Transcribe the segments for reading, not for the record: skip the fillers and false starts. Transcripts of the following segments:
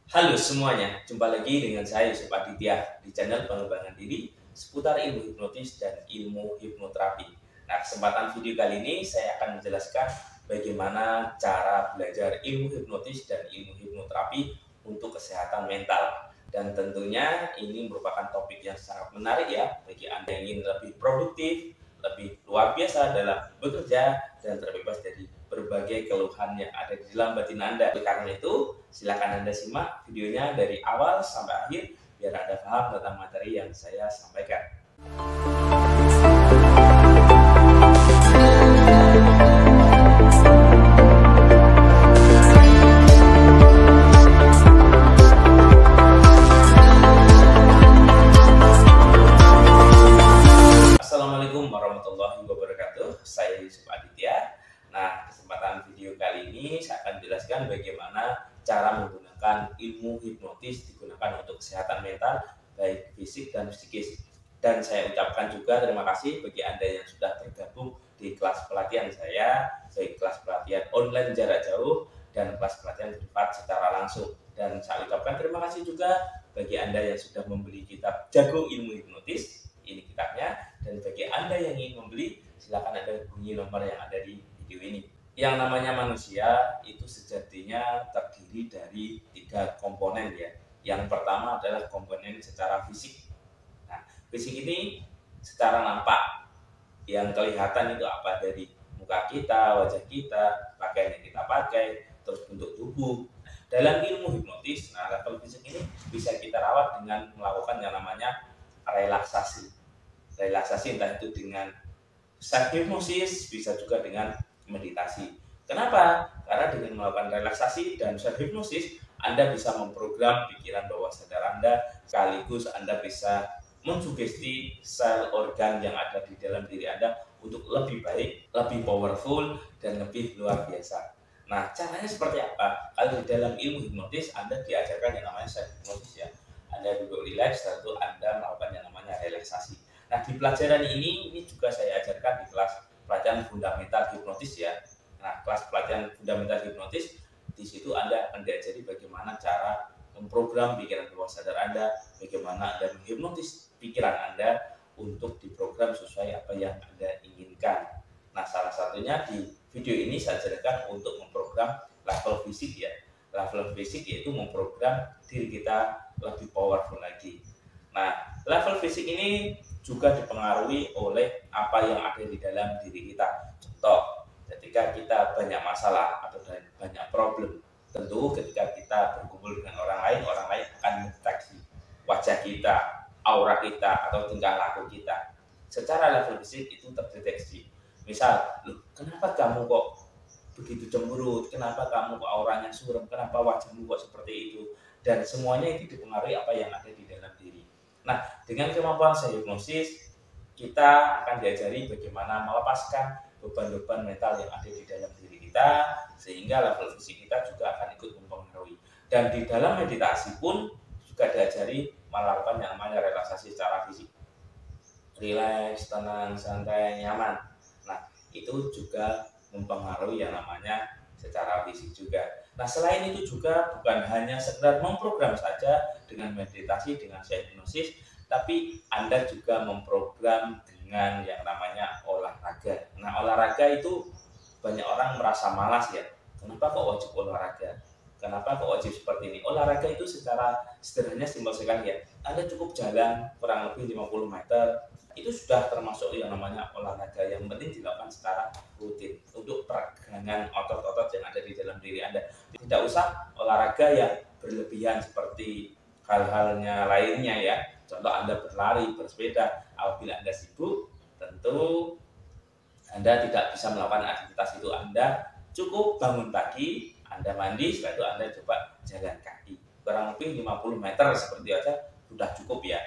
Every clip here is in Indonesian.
Halo semuanya, jumpa lagi dengan saya Yusuf Aditya di channel pengembangan diri seputar ilmu hipnotis dan ilmu hipnoterapi. Nah, kesempatan video kali ini saya akan menjelaskan bagaimana cara belajar ilmu hipnotis dan ilmu hipnoterapi untuk kesehatan mental. Dan tentunya ini merupakan topik yang sangat menarik ya bagi Anda yang ingin lebih produktif, lebih luar biasa dalam bekerja dan terbebas dari berbagai keluhan yang ada di dalam batin Anda. Karena itu, silakan Anda simak videonya dari awal sampai akhir biar Anda paham tentang materi yang saya sampaikan. Assalamualaikum warahmatullahi wabarakatuh. Saya Yusuf Aditya. Nah, kesempatan video kali ini saya akan jelaskan bagaimana cara menggunakan ilmu hipnotis digunakan untuk kesehatan mental, baik fisik dan psikis. Dan saya ucapkan juga terima kasih bagi Anda yang sudah tergabung di kelas pelatihan saya, baik kelas pelatihan online jarak jauh dan kelas pelatihan privat secara langsung. Dan saya ucapkan terima kasih juga bagi Anda yang sudah membeli kitab Jago Ilmu Hipnotis. Ini kitabnya. Dan bagi Anda yang ingin membeli, silakan Anda hubungi nomor yang ada di video ini. Yang namanya manusia itu sejatinya terdiri dari 3 komponen ya. Yang pertama adalah komponen secara fisik. Nah, fisik ini secara nampak yang kelihatan itu apa dari muka kita, wajah kita, pakaian yang kita pakai, terus bentuk tubuh. Dalam ilmu hipnotis, nah level fisik ini bisa kita rawat dengan melakukan yang namanya relaksasi. Relaksasi entah itu dengan self hipnosis, bisa juga dengan meditasi. Kenapa? Karena dengan melakukan relaksasi dan self hipnosis, Anda bisa memprogram pikiran bawah sadar Anda, sekaligus Anda bisa mensugesti sel organ yang ada di dalam diri Anda untuk lebih baik, lebih powerful, dan lebih luar biasa. Nah, caranya seperti apa? Kalau di dalam ilmu hipnotis, Anda diajarkan yang namanya self hipnosis ya. Anda duduk rileks, lalu Anda melakukan yang namanya relaksasi. Nah, di pelajaran ini juga saya ajarkan di kelas pelatihan fundamental hipnotis ya. Nah, kelas pelatihan fundamental hipnotis, di situ Anda akan diajari bagaimana cara memprogram pikiran bawah sadar Anda, bagaimana Anda menghipnotis pikiran Anda untuk diprogram sesuai apa yang Anda inginkan. Nah, salah satunya di video ini saya ajarkan untuk memprogram level fisik ya. Level fisik yaitu memprogram diri kita lebih powerful lagi. Nah, level fisik ini juga dipengaruhi oleh apa yang ada di dalam diri kita. Contoh, ketika kita banyak masalah atau banyak problem, tentu ketika kita berkumpul dengan orang lain akan mendeteksi wajah kita, aura kita, atau tingkah laku kita. Secara level fisik itu terdeteksi. Misal, loh, kenapa kamu kok begitu cemberut? Kenapa kamu kok auranya suram? Kenapa wajahmu kok seperti itu? Dan semuanya itu dipengaruhi apa yang ada di dalam diri. Nah, dengan kemampuan self hipnosis, kita akan diajari bagaimana melepaskan beban-beban mental yang ada di dalam diri kita, sehingga level fisik kita juga akan ikut mempengaruhi. Dan di dalam meditasi pun juga diajari melakukan yang namanya relaksasi secara fisik. Rileks, tenang, santai, nyaman. Nah, itu juga mempengaruhi yang namanya secara fisik juga. Nah, selain itu juga bukan hanya sekedar memprogram saja dengan meditasi, dengan self hipnosis, tapi Anda juga memprogram dengan yang namanya olahraga. Nah, olahraga itu banyak orang merasa malas ya. Kenapa kok wajib olahraga? Kenapa kok wajib seperti ini? Olahraga itu secara sederhananya simpel sekali ya. Anda cukup jalan kurang lebih 50 meter, itu sudah termasuk yang namanya olahraga. Yang penting dilakukan secara rutin untuk peregangan otot-otot yang ada di dalam diri Anda. Tidak usah olahraga yang berlebihan seperti hal-halnya lainnya ya. Contoh Anda berlari, bersepeda. Apabila Anda sibuk, tentu Anda tidak bisa melakukan aktivitas itu. Anda cukup bangun pagi, Anda mandi, setelah itu Anda coba jalan kaki. Kurang lebih 50 meter seperti aja sudah cukup ya.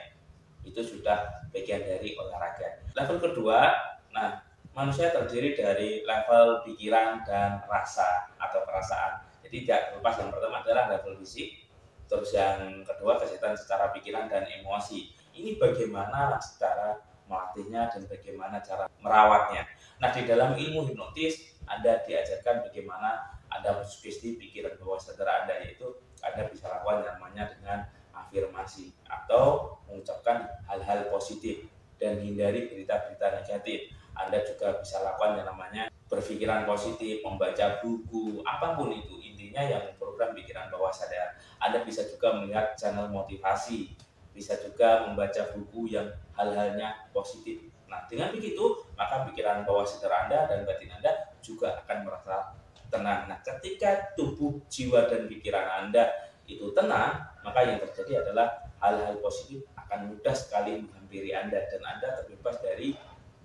Itu sudah bagian dari olahraga. Level kedua, nah, manusia terdiri dari level pikiran dan rasa atau perasaan. Jadi tidak terlepas, yang pertama adalah level fisik, terus yang kedua kesehatan secara pikiran dan emosi. Ini bagaimana cara melatihnya dan bagaimana cara merawatnya. Nah, di dalam ilmu hipnotis Anda diajarkan bagaimana Anda mensugesti pikiran bawah sadar Anda, yaitu Anda bisa lakukan yang namanya dengan afirmasi atau mengucapkan hal-hal positif dan hindari berita-berita negatif. Anda juga bisa lakukan yang namanya berpikiran positif, membaca buku, apapun itu. Intinya yang program pikiran bawah sadar. Anda bisa juga melihat channel motivasi, bisa juga membaca buku yang hal-halnya positif. Nah, dengan begitu, maka pikiran bawah sadar Anda dan batin Anda juga akan merasa tenang. Nah, ketika tubuh, jiwa, dan pikiran Anda itu tenang, maka yang terjadi adalah hal-hal positif akan mudah sekali menghampiri Anda dan Anda terbebas dari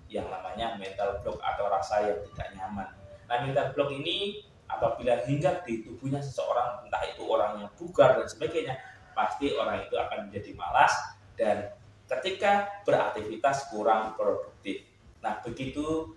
yang namanya mental block atau rasa yang tidak nyaman. Nah, mental block ini apabila hinggap di tubuhnya seseorang, entah itu orangnya bugar dan sebagainya, pasti orang itu akan menjadi malas dan ketika beraktivitas kurang produktif. Nah, begitu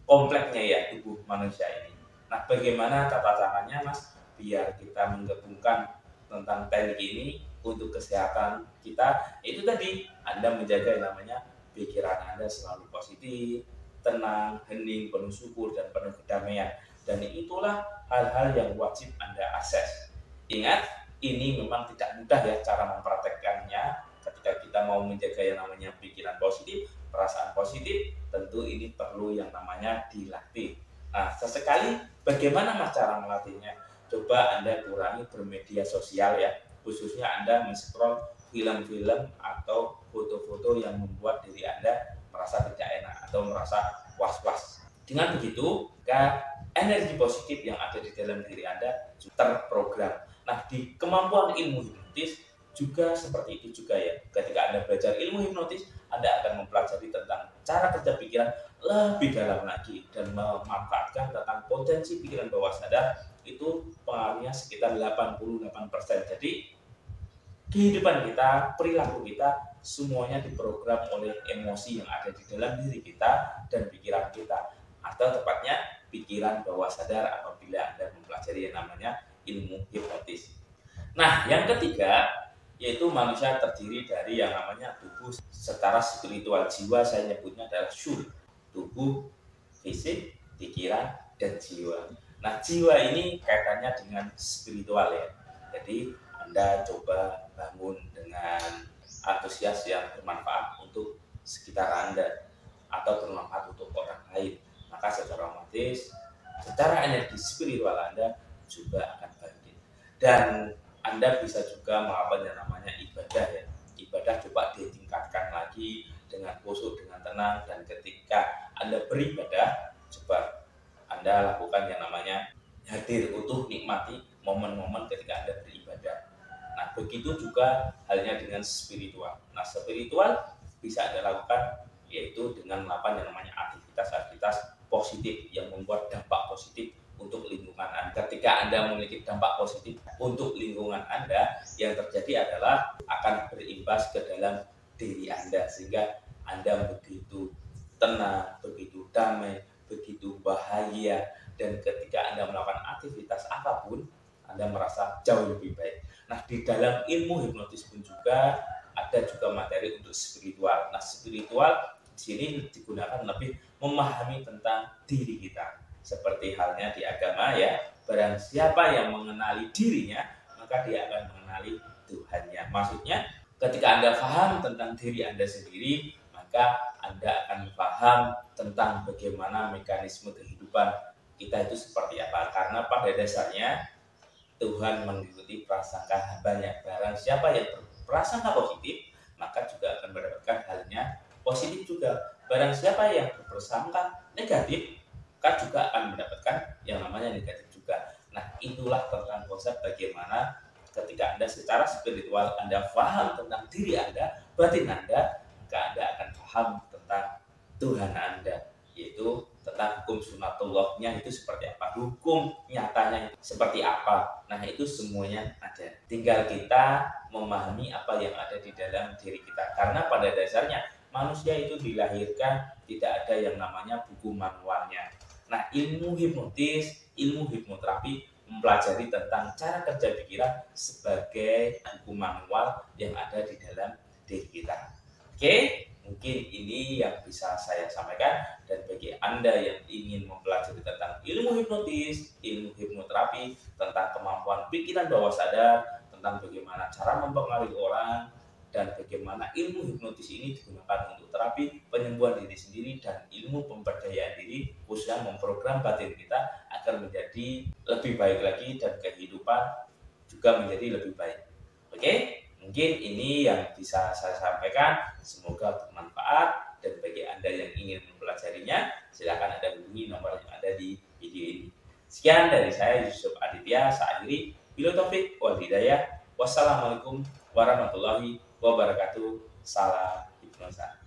kompleksnya ya tubuh manusia ini. Nah, bagaimana tata caranya, Mas, biar kita menggabungkan tentang teknik ini untuk kesehatan kita? Itu tadi, Anda menjaga yang namanya pikiran Anda selalu positif, tenang, hening, penuh syukur, dan penuh kedamaian. Dan itulah hal-hal yang wajib Anda akses. Ingat, ini memang tidak mudah ya cara mempraktekkannya. Ketika kita mau menjaga yang namanya pikiran positif, perasaan positif, tentu ini perlu yang namanya dilatih. Nah, sesekali bagaimana Mas cara melatihnya? Coba Anda kurangi bermedia sosial ya, khususnya Anda men-scroll film-film atau foto-foto yang membuat diri Anda merasa tidak enak atau merasa was-was. Dengan begitu, maka energi positif yang ada di dalam diri Anda terprogram. Nah, di kemampuan ilmu hipnotis juga seperti itu juga ya. Ketika Anda belajar ilmu hipnotis, Anda akan mempelajari tentang cara kerja pikiran lebih dalam lagi dan memanfaatkan tentang potensi pikiran bawah sadar itu pengaruhnya sekitar 88%. Jadi kehidupan kita, perilaku kita, semuanya diprogram oleh emosi yang ada di dalam diri kita dan pikiran kita. Atau tepatnya pikiran bawah sadar apabila Anda mempelajari yang namanya ilmu hipnotis. Nah, yang ketiga, yaitu manusia terdiri dari yang namanya tubuh setara spiritual. Jiwa saya nyebutnya adalah soul. Tubuh, fisik, pikiran, dan jiwa. Nah, jiwa ini kaitannya dengan spiritual ya. Jadi, Anda coba bangun dengan antusias yang bermanfaat untuk sekitar Anda atau bermanfaat untuk orang lain. Maka secara otomatis, secara energi spiritual Anda juga akan bangkit. Dan Anda bisa juga melakukan yang namanya ibadah ya. Ibadah coba ditingkatkan lagi dengan khusyuk, dengan tenang, dan ketika Anda beribadah, coba Anda lakukan yang namanya hadir utuh, nikmati momen-momen ketika Anda beribadah. Nah, begitu juga halnya dengan spiritual. Nah, spiritual bisa Anda lakukan yaitu dengan melakukan yang namanya aktivitas-aktivitas positif yang membuat dampak positif untuk lingkungan Anda. Ketika Anda memiliki dampak positif untuk lingkungan Anda, yang terjadi adalah akan berimbas ke dalam diri Anda sehingga Anda begitu tenang, begitu damai, begitu bahagia, dan ketika Anda melakukan aktivitas apapun, Anda merasa jauh lebih baik. Nah, di dalam ilmu hipnotis pun juga ada juga materi untuk spiritual. Nah, spiritual di sini digunakan lebih memahami tentang diri kita. Seperti halnya di agama ya, barang siapa yang mengenali dirinya, maka dia akan mengenali Tuhannya. Maksudnya, ketika Anda paham tentang diri Anda sendiri, maka Anda akan paham tentang bagaimana mekanisme kehidupan kita itu seperti apa. Karena pada dasarnya Tuhan mengikuti prasangka hambanya. Barang siapa yang berprasangka positif, maka juga akan mendapatkan halnya positif juga. Barang siapa yang berprasangka negatif, maka juga akan mendapatkan yang namanya negatif juga. Nah, itulah tentang konsep bagaimana ketika Anda secara spiritual Anda paham tentang diri Anda, batin Anda, maka Anda akan paham tentang Tuhan Anda, yaitu tentang hukum sunatullahnya itu seperti apa, hukum nyatanya seperti apa. Nah, itu semuanya ada. Tinggal kita memahami apa yang ada di dalam diri kita. Karena pada dasarnya manusia itu dilahirkan tidak ada yang namanya buku manualnya. Nah, ilmu hipnotis, ilmu hipnoterapi mempelajari tentang cara kerja pikiran sebagai buku manual yang ada di dalam diri kita. Oke? mungkin ini yang bisa saya sampaikan. Dan bagi Anda yang ingin mempelajari tentang ilmu hipnotis, ilmu hipnoterapi, tentang kemampuan pikiran bawah sadar, tentang bagaimana cara mempengaruhi orang, dan bagaimana ilmu hipnotis ini digunakan untuk terapi penyembuhan diri sendiri dan ilmu pemberdayaan diri, khususnya memprogram batin kita agar menjadi lebih baik lagi dan kehidupan juga menjadi lebih baik. Oke, mungkin ini yang bisa saya sampaikan. Semoga bermanfaat, dan bagi Anda yang ingin mempelajarinya, silakan Anda hubungi nomor yang ada di video ini. Sekian dari saya, Yusuf Aditya. Saya akhiri. Bila taufik wal hidayah. Wassalamualaikum warahmatullahi wabarakatuh. Salam hipnosa.